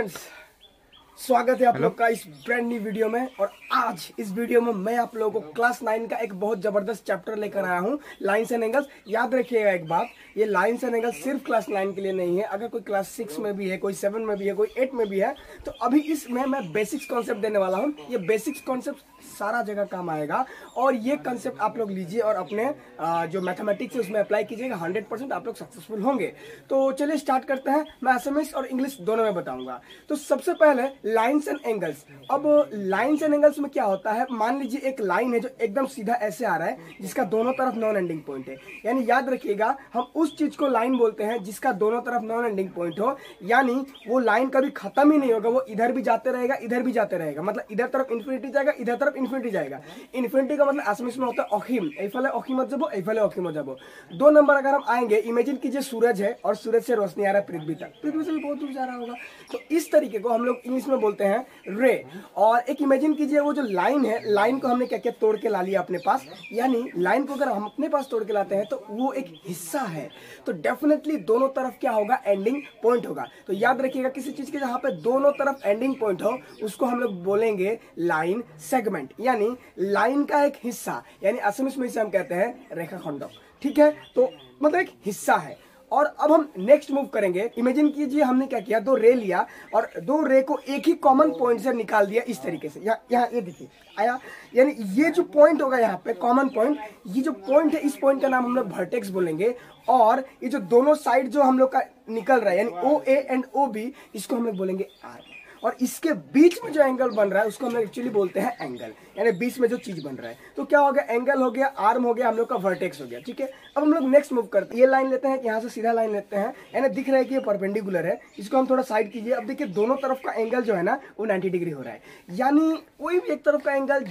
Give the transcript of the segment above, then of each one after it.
Friends, स्वागत है आप लोग का इस ब्रांड न्यू वीडियो में। और आज इस वीडियो में मैं आप लोगों को क्लास 9 का एक बहुत जबरदस्त चैप्टर लेकर आया हूँ, लाइन्स एंड एंगल्स। याद रखिएगा एक बात, ये लाइन्स एंड एंगल्स सिर्फ क्लास 9 के लिए नहीं है। अगर कोई क्लास 6 में भी है, कोई 7 में भी है, कोई 8 में भी है, तो अभी इसमें मैं बेसिक्स कॉन्सेप्ट देने वाला हूँ। ये बेसिक्स कॉन्सेप्ट सारा जगह काम आएगा और ये कंसेप्ट आप लोग लीजिए और अपने जो मैथमेटिक्स है उसमें अप्लाई कीजिएगा। 100% आप लोग सक्सेसफुल होंगे। तो चलिए स्टार्ट करते हैं। मैं एसएमएस और इंग्लिश दोनों में बताऊंगा। तो सबसे पहले लाइन्स एंड एंगल्स। अब लाइन्स एंड एंगल्स में क्या होता है, मान लीजिए एक लाइन है जो एकदम सीधा ऐसे आ रहा है, जिसका दोनों तरफ नॉन एंडिंग पॉइंट है। यानी याद रखिएगा, हम उस चीज को लाइन बोलते हैं जिसका दोनों तरफ नॉन एंडिंग पॉइंट हो। यानी वो लाइन कभी खत्म ही नहीं होगा, वो इधर भी जाते रहेगा, इधर भी जाते रहेगा। मतलब इधर तरफ इन्फिनिटी जाएगा, इधर तरफ इन्फिनिटी जाएगा। इन्फिनिटी का मतलब आसमिस में होता है अखिम, एफले अखिम हो जाबो, एफले अखिम हो जाबो। 2 नंबर अगर हम आएंगे, इमेजिन कीजिए सूरज है और सूरज से रोशनी आ रहा है पृथ्वी तक, पृथ्वी से भी बहुत दूर जा रहा होगा। तो इस तरीके को हम लोग इंग्लिश में बोलते हैं रे। और एक इमेजिन कीजिए, वो जो लाइन है, लाइन को हमने क्या किया, तोड़ के ला लिया अपने पास। यानी लाइन को अगर हम अपने पास तोड़ के लाते हैं तो वो एक हिस्सा है। तो डेफिनेटली दोनों तरफ क्या होगा, एंडिंग पॉइंट होगा। तो याद रखिएगा, किसी चीज के जहां पे दोनों तरफ एंडिंग पॉइंट हो उसको हम लोग बोलेंगे लाइन सेगमेंट, यानी लाइन का एक हिस्सा। यानी असमिस में इसे हम कहते हैं रेखाखंड। ठीक है, तो मतलब एक हिस्सा है। और अब हम नेक्स्ट मूव करेंगे। इमेजिन कीजिए हमने क्या किया, 2 रे लिया और 2 रे को एक ही कॉमन पॉइंट से निकाल दिया इस तरीके से। यहाँ ये देखिए आया। यानी ये जो पॉइंट होगा यहाँ पे कॉमन पॉइंट, ये जो पॉइंट है, इस पॉइंट का नाम हम लोग वर्टेक्स बोलेंगे। और ये जो दोनों साइड जो हम लोग का निकल रहा है, यानी ओ ए एंड ओ बी, इसको हम लोग बोलेंगे आर। और इसके बीच में जो एंगल बन रहा है उसको हम लोग एक्चुअली बोलते हैं एंगल। यानी बीच में जो चीज बन रहा है, तो क्या हो गया, एंगल हो गया, आर्म हो गया, हम लोग का वर्टेक्स हो गया। ठीक है, अब हम लोग नेक्स्ट मूव करते हैं। ये लाइन लेते हैं, यहाँ से सीधा लाइन लेते हैं, यानी दिख रहा है कि ये परपेंडिकुलर है। इसको हम थोड़ा साइड कीजिए। अब देखिए दोनों तरफ का एंगल जो है ना, वो 90 डिग्री हो रहा है। यानी कोई भी एक तरफ का एंगल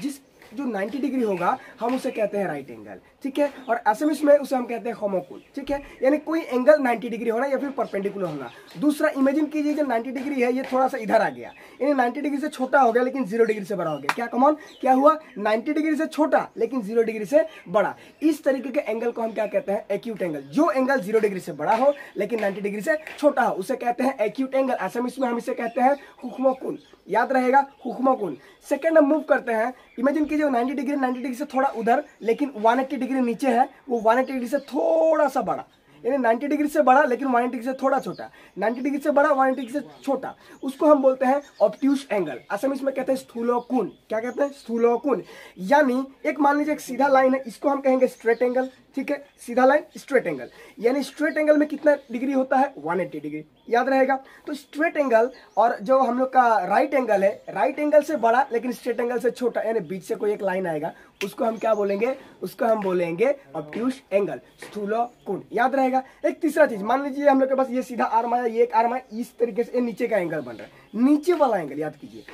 जो 90 डिग्री होगा, हम उसे कहते हैं राइट एंगल। ठीक है, और असमिस में उसे हम कहते हैं होमोकुल। ठीक है, यानी कोई एंगल 90 डिग्री होना या फिर परपेंडिकुलर होना। दूसरा, इमेजिन कीजिए जो 90 डिग्री है, ये थोड़ा सा इधर आ गया, यानी 90 डिग्री से छोटा हो गया लेकिन 0 डिग्री से बड़ा हो गया। क्या कमॉन, क्या हुआ, 90 डिग्री से छोटा लेकिन 0 डिग्री से बड़ा। इस तरीके के एंगल को हम क्या कहते हैं, एक्यूट एंगल। जो एंगल 0 डिग्री से बड़ा हो लेकिन 90 डिग्री से छोटा हो, उसे कहते हैं एक्यूट एंगल। असमिस में हम इसे कहते हैं हुक्मोकुन। याद रहेगा, हुक्मोकुन। सेकंड हम मूव करते हैं। इमेजिन कीजिए 90 डिग्री से थोड़ा उधर, लेकिन 180 डिग्री नीचे है, वो 180 डिग्री से थोड़ा सा बड़ा। यानी 90 डिग्री से बड़ा लेकिन 180 डिग्री से थोड़ा छोटा, 90 डिग्री से बड़ा 180 डिग्री से छोटा, उसको हम बोलते हैं ऑब्ट्यूस एंगल। असमिस में कहते हैं स्थूलोकुन। क्या कहते हैं, स्थूलोकुन। यानी एक मान लीजिए एक सीधा लाइन है, इसको हम कहेंगे स्ट्रेट एंगल। ठीक है, सीधा लाइन स्ट्रेट एंगल। यानी स्ट्रेट एंगल में कितना डिग्री होता है, 180 डिग्री। याद रहेगा। तो स्ट्रेट एंगल और जो हम लोग का राइट एंगल है, राइट एंगल से बड़ा लेकिन स्ट्रेट एंगल से छोटा, यानी बीच से कोई एक लाइन आएगा, उसको हम क्या बोलेंगे, उसको हम बोलेंगे ऑब्ट्यूस एंगल, स्थूलोकुन। याद रहेगा। एक तीसरा चीज, मान लीजिए हम लोग के पास ये सीधा आर्म आया, ये एक आर्म आया, इस तरीके से नीचे का एंगल बन रहा है। नीचे वाला एंगल याद कीजिए,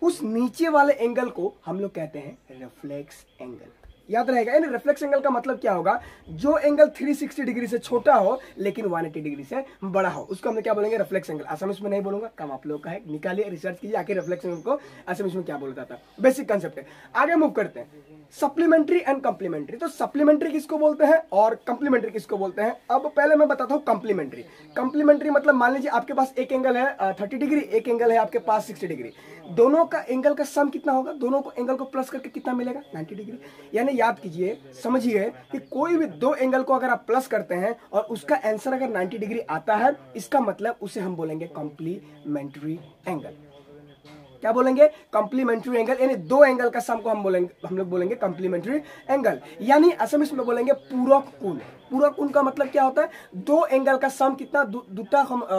उस नीचे वाले एंगल को हम लोग कहते हैं रिफ्लेक्स एंगल। याद रहेगा। यानी रिफ्लेक्स एंगल का मतलब क्या होगा, जो एंगल 360 डिग्री से छोटा हो लेकिन 180 डिग्री से बड़ा हो, उसको हम क्या बोलेंगे, रिफ्लेक्स एंगल। असमिस में नहीं बोलूंगा, काम आप लोग का है, निकालिए, रिसर्च कीजिए आखिर रिफ्लेक्स एंगल को असमिस में क्या बोलता था। बेसिक कंसेप्ट है। आगे मूव करते हैं, सप्लीमेंट्री एंड कंप्लीमेंट्री। तो सप्लीमेंट्री किसको बोलते हैं और कंप्लीमेंट्री किसको बोलते हैं। अब पहले मैं बताता हूँ कंप्लीमेंट्री। कंप्लीमेंट्री मतलब मान लीजिए आपके पास एक एंगल है 30 डिग्री, एक एंगल है आपके पास 60 डिग्री। दोनों का एंगल का सम कितना होगा, दोनों को एंगल को प्लस करके कितना मिलेगा, 90 डिग्री। यानी याद कीजिए, समझिए कि कोई भी 2 एंगल को अगर आप प्लस करते हैं और उसका आंसर अगर 90 डिग्री आता है, इसका मतलब उसे हम बोलेंगे कॉम्प्लीमेंट्री एंगल। क्या बोलेंगे, कॉम्प्लीमेंट्री एंगल। यानी 2 एंगल का सम को हम लोग बोलेंगे कॉम्प्लीमेंट्री एंगल। यानी असमिस में बोलेंगे पूरक कोण। पूरक कोण का मतलब क्या होता है, 2 एंगल का सम कितना,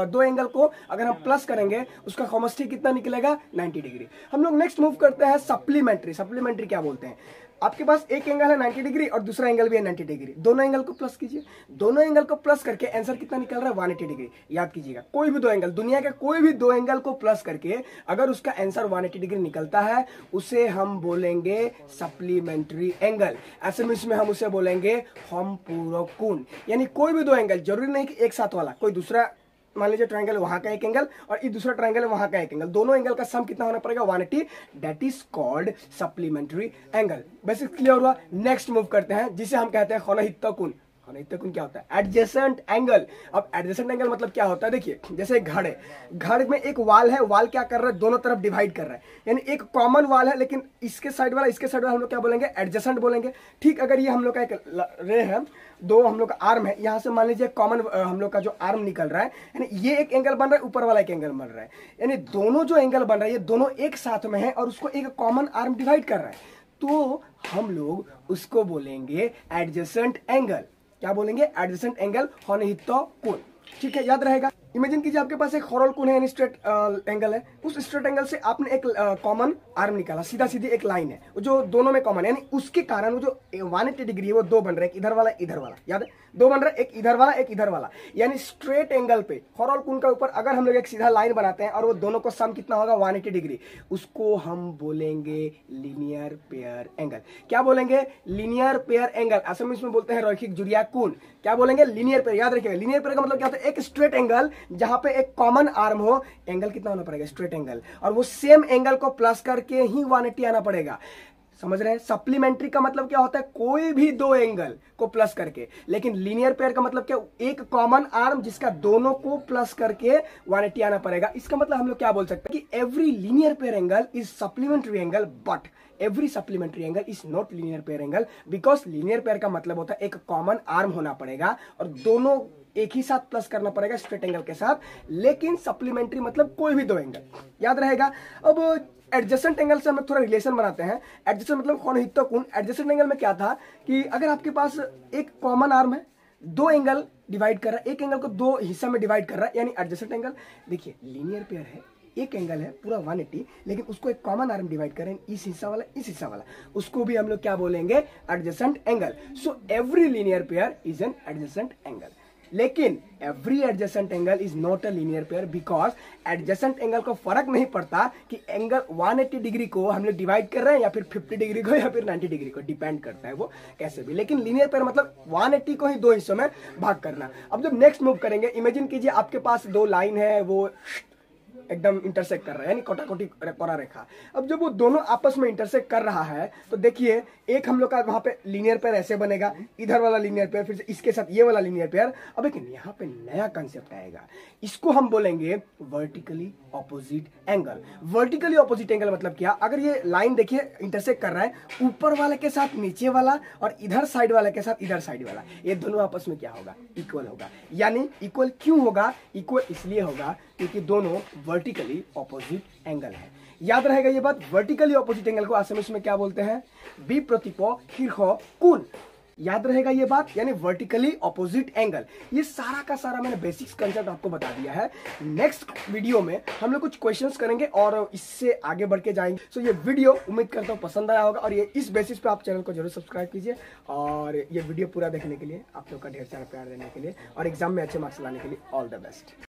2 एंगल को अगर हम प्लस करेंगे उसका समष्टि कितना निकलेगा, 90 डिग्री। हम लोग नेक्स्ट मूव करते हैं सप्लीमेंट्री। सप्लीमेंट्री क्या बोलते हैं, आपके पास एक एंगल है 90 डिग्री और दूसरा एंगल भी है 90 डिग्री, दोनों एंगल को प्लस कीजिए। दोनों एंगल को प्लस करके आंसर कितना निकल रहा है, 180 डिग्री। याद कीजिएगा, कोई भी 2 एंगल, दुनिया के कोई भी 2 एंगल को प्लस करके अगर उसका आंसर 180 डिग्री निकलता है, उसे हम बोलेंगे सप्लीमेंट्री एंगल। असमिस में हम उसे बोलेंगे हम पूरक कोण। यानी कोई भी 2 एंगल, जरूरी नहीं कि एक साथ वाला, कोई दूसरा, मान लीजिए ट्रायंगल वहां का एक एंगल और ये दूसरा ट्रायंगल है वहां का एक एंगल, दोनों एंगल का सम कितना होना पड़ेगा, 180। That is called supplementary angle. Basic clear हुआ। नेक्स्ट मूव करते हैं जिसे हम कहते हैं खनहित्त कोण। अनहित कोण क्या होता है? Adjacent angle. अब एडजेसेंट एंगल मतलब क्या होता है? देखिए जैसे एक घर है, घर में एक वाल है, वाल क्या कर रहा है? दोनों तरफ डिवाइड कर रहा है, यानी एक कॉमन वाल है, लेकिन इसके साइड वाला इसके साइड वाला हम लोग क्या बोलेंगे? एडजेसेंट बोलेंगे। ठीक, अगर ये हम लोग का एक रे है, दो हम लोग का आर्म है, यहाँ से मान लीजिए कॉमन हम लोग का जो आर्म निकल रहा है, यानी ये एक एंगल बन रहा है, ऊपर वाला एक एंगल बन रहा है, यानी दोनों जो एंगल बन रहा है ये दोनों एक साथ में है और उसको एक कॉमन आर्म डिवाइड कर रहा है, तो हम लोग उसको बोलेंगे एडजेसेंट एंगल। क्या बोलेंगे? एडजेसेंट एंगल, अनहित कोण। ठीक है, याद रहेगा। इमेजिन कीजिए आपके पास एक हॉरल कोण है, यानी स्ट्रेट एंगल है, उस स्ट्रेट एंगल से आपने एक कॉमन आर्म निकाला, सीधा सीधी एक लाइन है जो दोनों में कॉमन है, यानी उसके कारण वो जो 180 डिग्री है वो दो बन रहे हैं, इधर वाला इधर वाला, याद है? दो बन रहे हैं, एक इधर वाला एक इधर वाला, यानी स्ट्रेट एंगल पे हॉरल कोण का ऊपर अगर हम लोग एक सीधा लाइन बनाते हैं और वो दोनों को सम कितना होगा? 180 डिग्री, उसको हम बोलेंगे लीनियर पेयर एंगल। क्या बोलेंगे? Linear pair angle. असल में बोलते हैं रैखिक जुड़िया कोण। क्या बोलेंगे? Linear pair. याद रखिएगा, लीनियर पेयर का मतलब क्या होता है? एक स्ट्रेट एंगल जहां पे एक कॉमन आर्म हो, एंगल कितना होना पड़ेगा? स्ट्रेट एंगल, और वो सेम एंगल को प्लस करके ही 180 आना पड़ेगा। समझ रहे हैं? सप्लीमेंट्री का मतलब क्या होता है? कोई भी दो एंगल को प्लस करके, लेकिन लीनियर पेयर का मतलब क्या? एक कॉमन आर्म जिसका दोनों को प्लस करके 180 आना पड़ेगा। इसका मतलब हम लोग क्या बोल सकते हैं कि every linear pair angle is supplementary angle, but every supplementary angle is not linear pair angle, because linear pair का मतलब होता है एक कॉमन आर्म होना पड़ेगा और दोनों एक ही साथ प्लस करना पड़ेगा स्ट्रेट एंगल के साथ, लेकिन सप्लीमेंट्री मतलब कोई भी दो एंगल। याद रहेगा। अब एडजेसेंट एंगल से हम थोड़ा रिलेशन बनाते हैं। एडजेसेंट मतलब अनहित कोण। एडजेसेंट एंगल में क्या था कि अगर आपके पास एक कॉमन आर्म है, दो एंगल डिवाइड कर रहा है, एक एंगल को दो हिस्सा में डिवाइड कर रहा है, यानी एडजेसेंट एंगल। देखिए लीनियर पेयर है, एक एंगल है पूरा 180, लेकिन उसको एक कॉमन आर्म डिवाइड करें, इस हिस्सा वाला इस हिस्सा वाला, उसको भी हम लोग क्या बोलेंगे? Adjacent angle. So every linear pair is an adjacent angle, लेकिन every adjacent angle is not a linear pair, because adjacent angle को फर्क नहीं पड़ता कि एंगल 180 डिग्री को हम लोग डिवाइड कर रहे हैं या फिर 50 डिग्री को या फिर 90 डिग्री को, डिपेंड करता है वो कैसे भी। लेकिन लीनियर पेयर मतलब 180 को ही दो हिस्सों में भाग करना। अब जब नेक्स्ट मूव करेंगे, इमेजिन कीजिए आपके पास दो लाइन है, वो एकदम इंटरसेक्ट कर रहा है, यानी कोटाकोटी कोरा रेखा। अब जब वो दोनों आपस में इंटरसेक्ट कर रहा है, तो देखिए एक हम लोग का वहां पे लीनियर पेयर ऐसे बनेगा, इधर वाला लीनियर पेयर, फिर से इसके साथ ये वाला लीनियर पेयर। अब एक यहाँ पे नया कंसेप्ट आएगा, इसको हम बोलेंगे vertically opposite angle. Vertically opposite angle मतलब क्या? अगर ये लाइन देखिए इंटरसेक्ट कर रहा है, ऊपर वाले के साथ नीचे वाला और इधर साइड वाले के साथ इधर साइड वाला, ये दोनों आपस में क्या होगा? इक्वल होगा। यानी इक्वल क्यों होगा? इक्वल इसलिए होगा क्योंकि दोनों वर्टिकली ऑपोजिट एंगल है। याद रहेगा ये बात। वर्टिकली ऑपोजिट एंगल को असमिया में क्या बोलते हैं? विप्रतिपक्षीय कोण। याद रहेगा ये बात, यानी वर्टिकली ऑपोजिट एंगल। ये सारा का सारा मैंने बेसिक्स कंसेप्ट आपको बता दिया है। नेक्स्ट वीडियो में हम लोग कुछ क्वेश्चंस करेंगे और इससे आगे बढ़ के जाएंगे। सो ये वीडियो उम्मीद करता हूँ पसंद आया होगा, और ये इस बेसिस पे आप चैनल को जरूर सब्सक्राइब कीजिए, और ये वीडियो पूरा देखने के लिए, आप लोग का ढेर सारा प्यार देने के लिए और एग्जाम में अच्छे मार्क्स लाने के लिए ऑल द बेस्ट।